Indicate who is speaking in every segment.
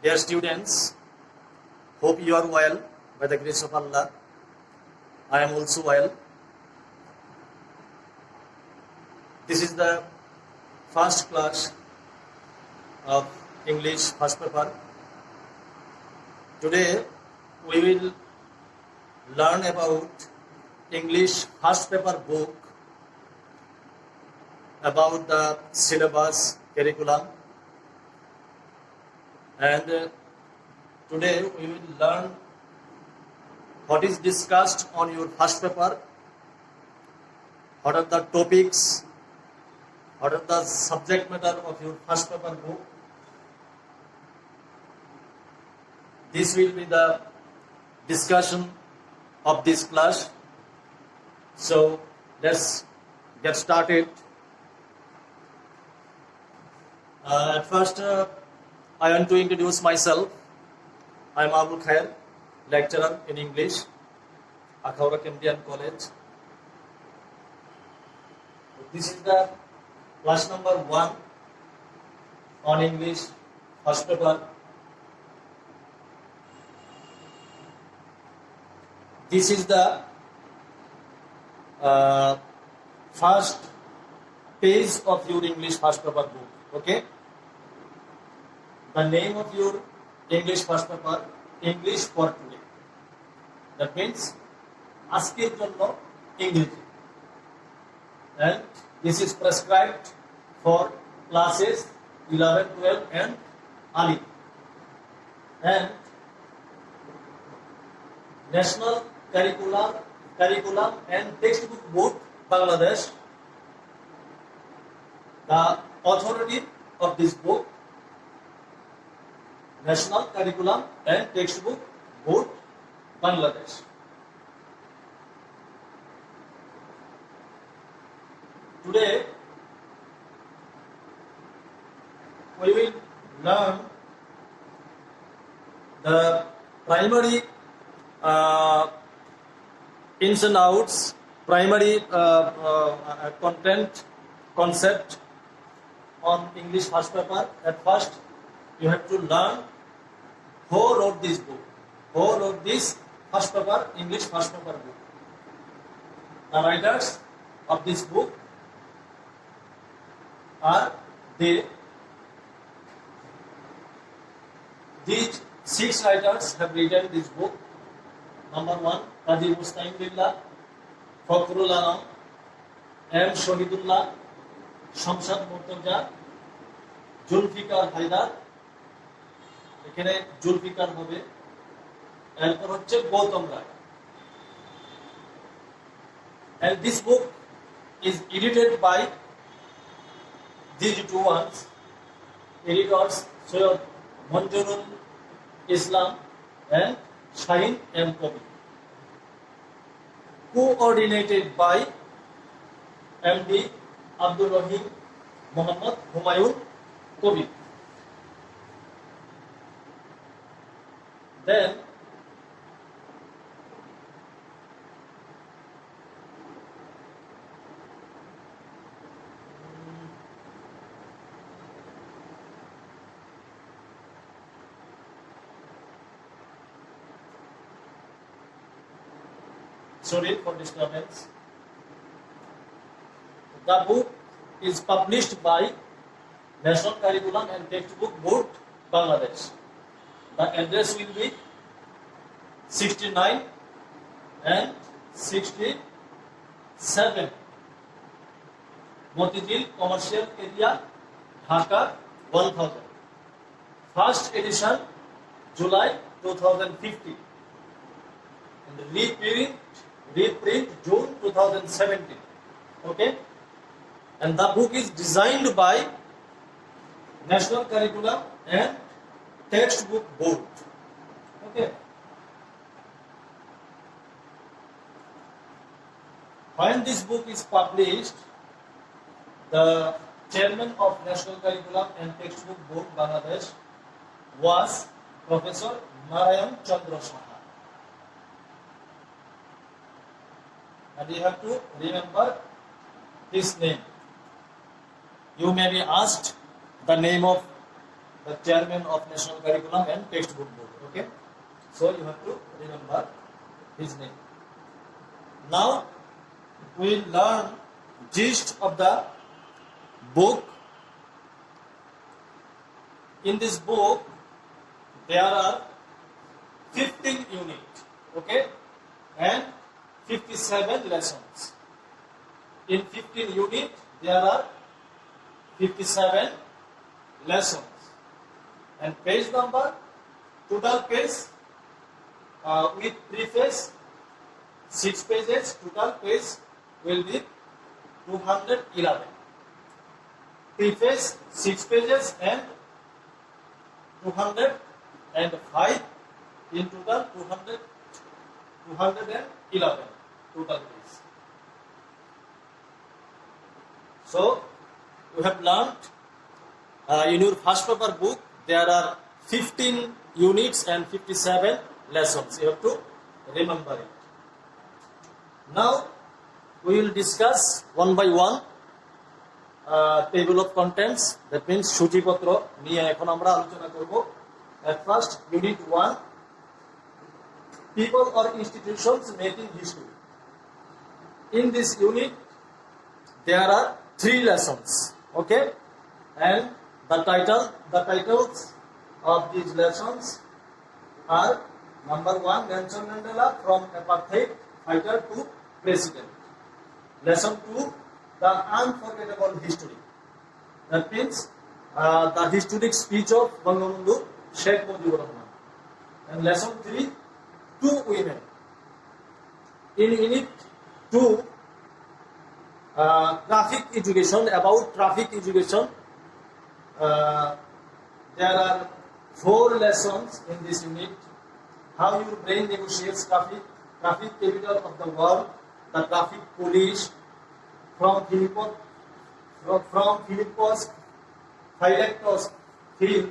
Speaker 1: Dear students, hope you are well by the grace of Allah. I am also well. This is the first class of English first paper. Today we will learn about English first paper book, about the syllabus, curriculum, and today we will learn what is discussed on your first paper, what are the topics, what are the subject matter of your first paper book. This will be the discussion of this class. So let's get started. At first, I want to introduce myself. I am Abul Khair, lecturer in English, Akhaura Kemtian College. This is the class number 1 on English first paper. This is the first page of your English first paper book. Okay? The name of your English first paper, English for today. That means আজকের জন্য ইংরেজি. And this is prescribed for classes 11, 12 and early. And National Curriculum and Textbook Board, Bangladesh, the authority of this book, National Curriculum and Textbook Board, Bangladesh. Today we will learn the primary ins and outs, primary concept on English first paper. At first, you have to learn who wrote this book, who wrote this first paper, English first paper book. The writers of this book are they. These 6 writers have written this book. Number 1, Qazi Musta'in Billah, Fakhrul Anam, M. Shahidullah, Shamsad Murtaza, Zulfikar Haidar. এখানে জুলফিকার হবে, এরপর হচ্ছে গৌতম রায়। And this book is edited by these 2 ones, editors Sayyid Manjurul Islam and Shahin M. Kobi, coordinated by MD Abdul Rahim Muhammad Humayun Kobi. Then sorry for disturbance. The book is published by National Curriculum and Textbook Board, Bangladesh. The address will be 69 and 67 Motijil Commercial Area, Dhaka 1000. First edition July 2015 and reprint June 2017. Okay, and the book is designed by National Curriculum and Textbook Board. Okay. When this book is published, the chairman of National Curriculum and Textbook Board, Bangladesh, was Professor Narayan Chandra Saha. And you have to remember his name. You may be asked the name of the chairman of National Curriculum and Textbook Board. Okay, so you have to remember his name. Now we will learn gist of the book. In this book there are 15 units, okay, and 57 lessons. In 15 units there are 57 lessons, and page number, total page with preface 6 pages, total page will be 211. Preface 6 pages and 205 in total 211 total page. So you have learned in your first paper book there are 15 units and 57 lessons. You have to remember it. Now we will discuss one by one table of contents, that means সূচিপত্র নিয়ে এখন আমরা আলোচনা করব. At first, unit 1, people or institutions making history. In this unit there are 3 lessons, okay, and the titles of these lessons are: number 1, Nelson Mandela from apartheid fighter to president. Lesson 2, the unforgettable history. That means the historic speech of Bangabandhu Sheikh Mujibur Rahman. And lesson 3, 2 women. In unit 2, traffic education, about traffic education. There are 4 lessons in this unit. How your brain negotiates traffic capital of the world, the traffic police, from Philippos Phylactos Phil,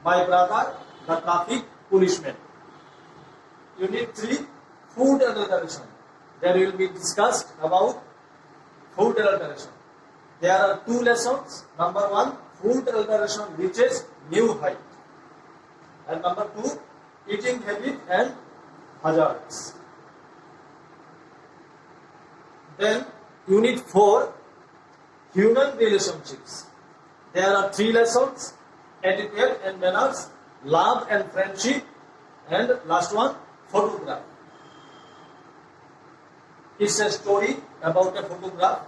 Speaker 1: my brother, the traffic policeman. Unit 3, food adulteration. There will be discussed about food adulteration. There are 2 lessons. Number 1, food adulteration reaches new height. And number 2, eating habit and hazards. Then unit 4, human relationships. There are 3 lessons: etiquette and manners, love and friendship, and last one, photograph. It's a story about a photograph.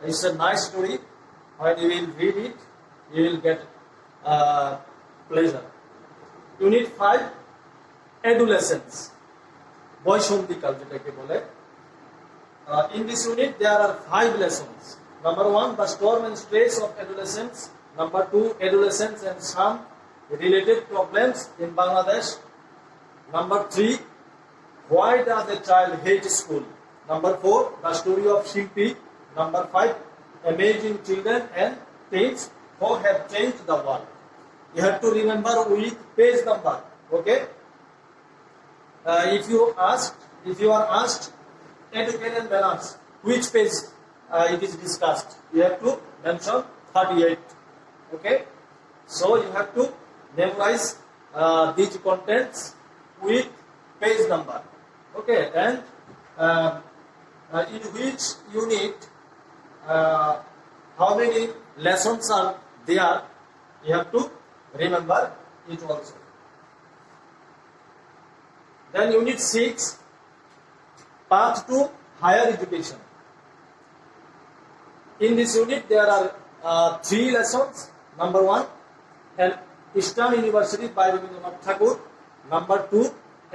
Speaker 1: It's a nice story. When you will read it, you will get pleasure. Unit 5, adolescence. বয়সন্ধিকাল যেটাকে বলে. In this unit there are 5 lessons. Number 1, the storm and stress of adolescence. Number 2, adolescence and some related problems in Bangladesh. Number 3, why does a child hate school? Number 4, the story of Shilpi. Number 5, amazing children and things who have changed the world. You have to remember with page number, okay? If you are asked etiquette and manners, which page it is discussed, you have to mention 38, okay? So you have to memorize these contents with page number, okay? And in which unit how many lessons are there, you have to remember it also. Then unit 6, path to higher education. In this unit there are 3 lessons. Number 1, an Eastern University by Rabindranath Tagore. Number 2,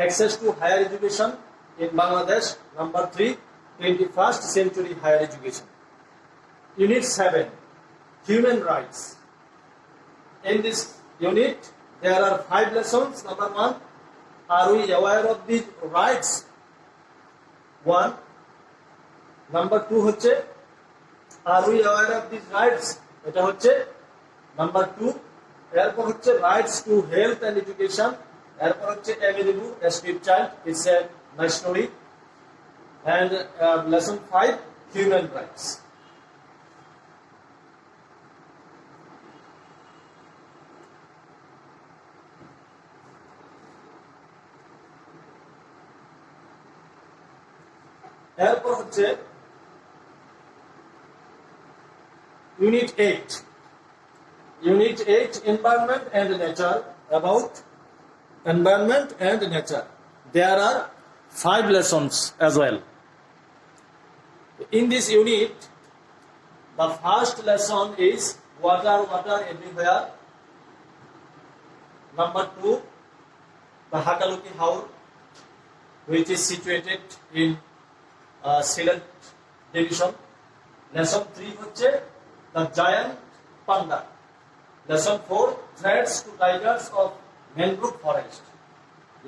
Speaker 1: access to higher education in Bangladesh. Number 3, 21st century higher education. Unit 7, human rights. In this unit there are 5 lessons. Number 1, are we aware of these rights? 1. Number 2 হচ্ছে are we aware of these rights? এটা হচ্ছে number 2. এরপর হচ্ছে rights to health and education. এরপর হচ্ছে Amidibu, a street child. It's a nice story. And lesson 5, human rights. এরপর হচ্ছে Unit 8. Unit 8, Environment and Nature. About environment and nature. There are 5 lessons as well. In this unit, the first lesson is water, water everywhere. Number 2, the Hakaluki Haur, which is situated in Silat division. Lesson 3 হচ্ছে the giant panda. Lesson 4, threats to tigers of mangrove forest.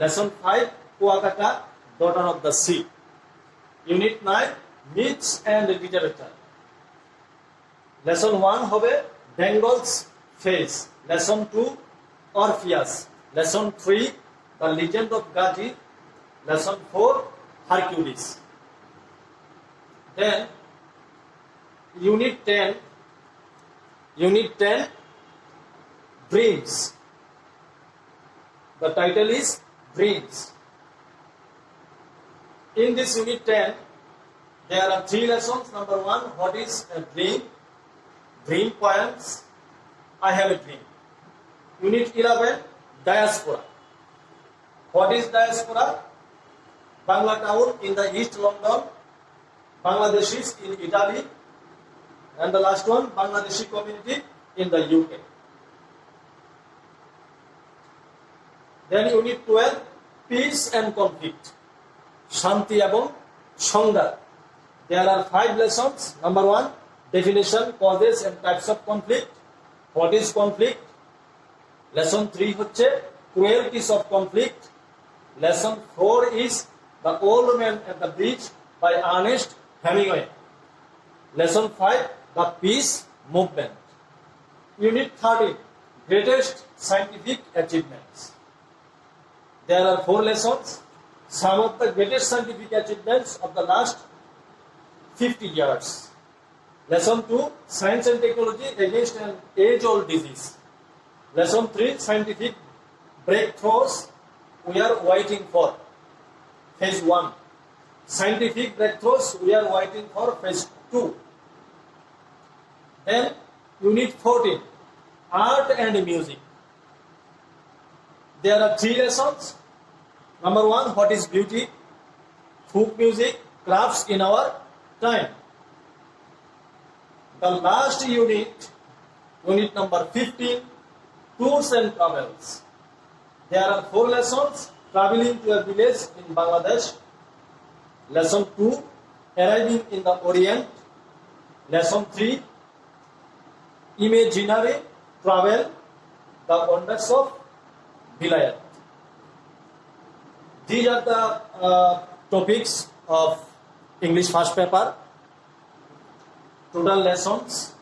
Speaker 1: Lesson 5, Kuakata, daughter of the sea. Unit 9, myths and literature. Lesson 1 হবে Bengal's face. Lesson 2, Orpheus. Lesson 3, the legend of Gati. Lesson 4, Hercules. Then Unit 10, Dreams. The title is Dreams. In this Unit 10, there are 3 lessons. Number 1, what is a dream? Dream poems. I have a dream. Unit 11, Diaspora. What is diaspora? Bangla town in the East London, Bangladeshis in Italy, and the last one, Bangladeshi community in the UK. Then Unit 12, Peace and Conflict. Shanti এবং সংঘাত. There are 5 lessons. Number 1, definition, causes and types of conflict. What is conflict? Lesson 3 হচ্ছে cruelties of conflict. Lesson 4 is The Old Man at the Bridge by Ernest Hemingway. Lesson 5, The Peace Movement. Unit 13, Greatest Scientific Achievements. There are 4 lessons. Some of the greatest scientific achievements of the last 50 years. Lesson 2, Science and Technology against an age-old disease. Lesson 3, Scientific breakthroughs we are waiting for. Phase 1. Scientific breakthroughs we are waiting for. Phase 2. Then Unit 14, Art and Music. There are 3 lessons. Number 1, what is beauty? Folk music, crafts in our time. The last unit, Unit number 15, Tours and Travels. There are 4 lessons. Traveling to a village in Bangladesh. Lesson 2, Arriving in the Orient. Lesson 3, Imaginary Travel, the Wonders of Vilayat. These are the topics of English first paper. Total lessons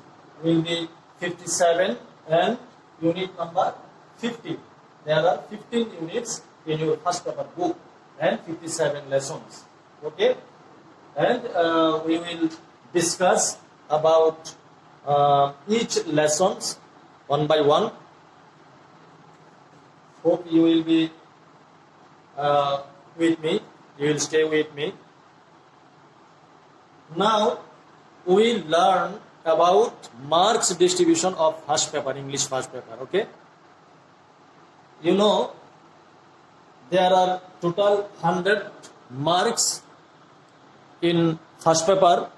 Speaker 1: will be 57 and unit number 15. There are 15 units in your first paper book and 57 lessons. Okay? And we will discuss about each lessons one by one. Hope you will be with me. You will stay with me. Now we learn about marks distribution of first paper, English first paper. Okay? You know, there are total 100 marks in first paper.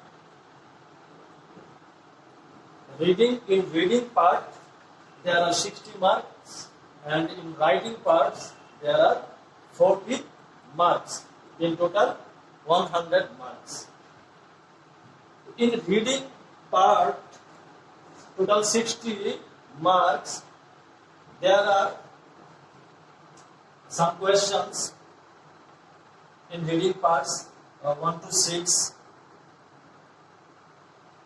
Speaker 1: In reading part, there are 60 marks, and in writing parts, there are 40 marks. In total, 100 marks. In reading part, total 60 marks, there are some questions in reading parts 1 to 6.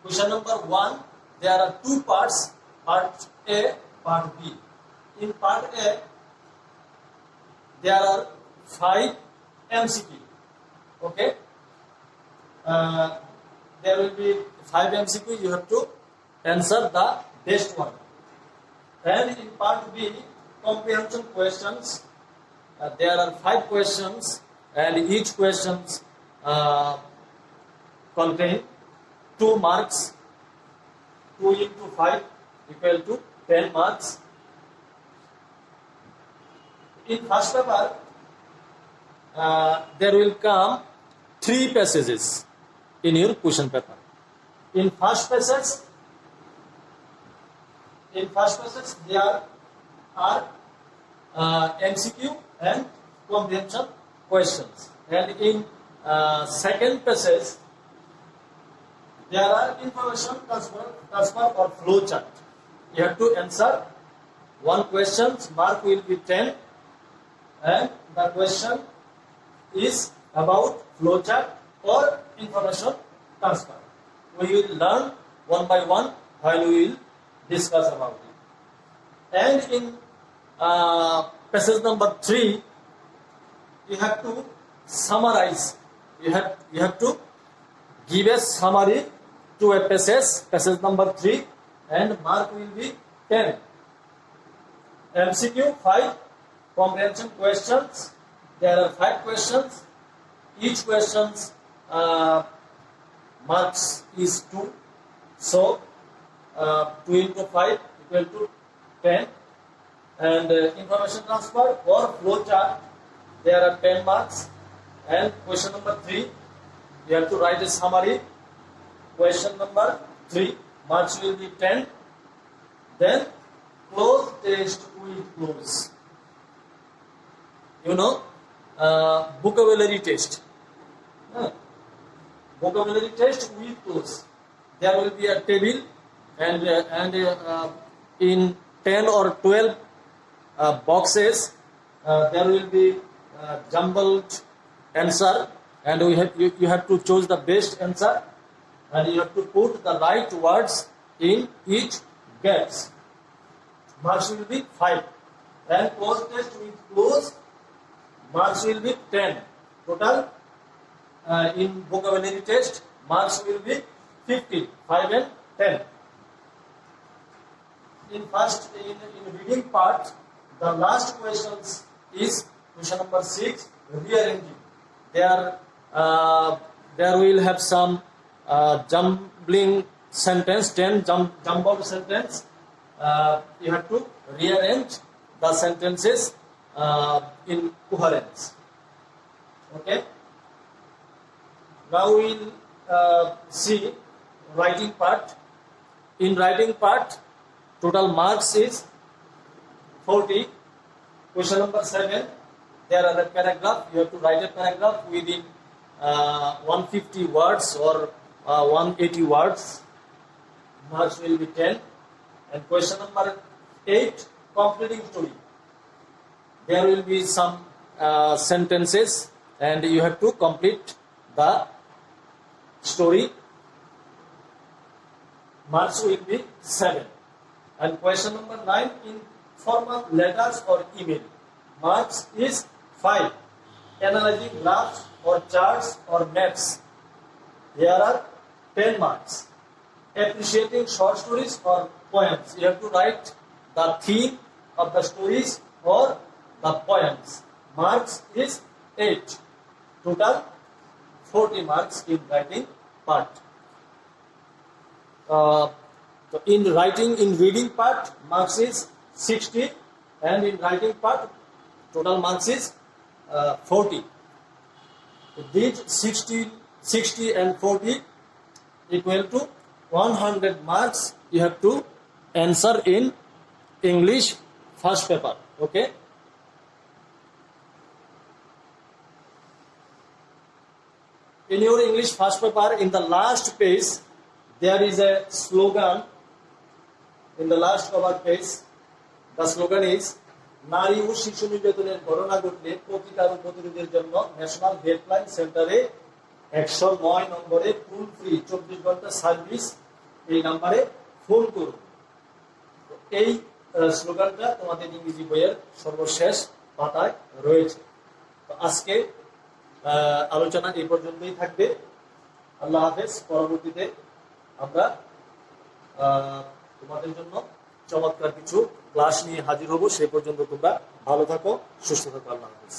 Speaker 1: Question number 1, there are 2 parts, part A, part B. In part A, there are 5 MCQ. Okay? There will be 5 MCQ. You have to answer the best one. And in part B, comprehension questions. There are 5 questions, and each questions contain 2 marks. 2 into 5 equal to 10 marks. In first paper, there will come 3 passages in your question paper. In first passage there are MCQ and comprehension questions, and in second passage there are information transfer or flow chart. You have to answer one question, mark will be 10, and the question is about flow chart or information transfer. We will learn one by one while we will discuss about it. And in passage number 3, you have to summarize. You have to give a summary to a passage number 3, and mark will be 10. MCQ 5, comprehension questions. There are 5 questions. Each question's marks is 2. So 2 into 5 equal to 10. And information transfer or flow chart, there are 10 marks. And question number 3, you have to write a summary. Question number 3, marks will be 10. Then close test with close. Vocabulary test. Vocabulary test with close. There will be a table, and in 10 or 12 boxes there will be jumbled answer, and you have to choose the best answer, and you have to put the right words in each gaps. Marks will be 5. And close test with close, marks will be 10. Total in vocabulary test, marks will be 15, 5 and 10. In reading part, the last questions is question number 6, rearranging. There will have some jumbling sentence, 10 jumbled sentence. You have to rearrange the sentences in coherence. Okay. Now we will see writing part. In writing part, total marks is 40. Question number 7, there are a paragraph. You have to write a paragraph within 150 words or 180 words. Marks will be 10. And question number 8, completing story. There will be some sentences, and you have to complete the story. Marks will be 7. And question number 9, in form of letters or email. Marks is 5. Analyzing graphs or charts or maps. Here are 10 marks. Appreciating short stories or poems. You have to write the theme of the stories or the poems. Marks is 8. Total 40 marks in writing part. In reading part, marks is 60, and in writing part, total marks is 40. These 60 and 40 equal to 100 marks. You have to answer in English first paper. Okay. In your English first paper, in the last page, there is a slogan. In the last cover page, the slogan is, নারী ও শিশু নির্যাতনের ঘটনা ঘটলে প্রতিকার ও প্রতিরোধের জন্য national helpline সেন্টারে 109 নম্বরে ফুল ফ্রি 24 ঘন্টা সার্ভিস, এই নম্বরে ফোন করুন। এই স্লোগানটা তোমাদের ইংরেজি বইয়ের সর্বশেষ পাতায় রয়েছে। তো আজকে আলোচনা এই পর্যন্তই থাকবে। আল্লাহ হাফেজ। পরবর্তীতে আমরা তোমাদের জন্য চমৎকার কিছু ক্লাস নিয়ে হাজির হব। সেই পর্যন্ত তোমরা ভালো থাকো, সুস্থ থাকো। আল্লাহ হাফেজ।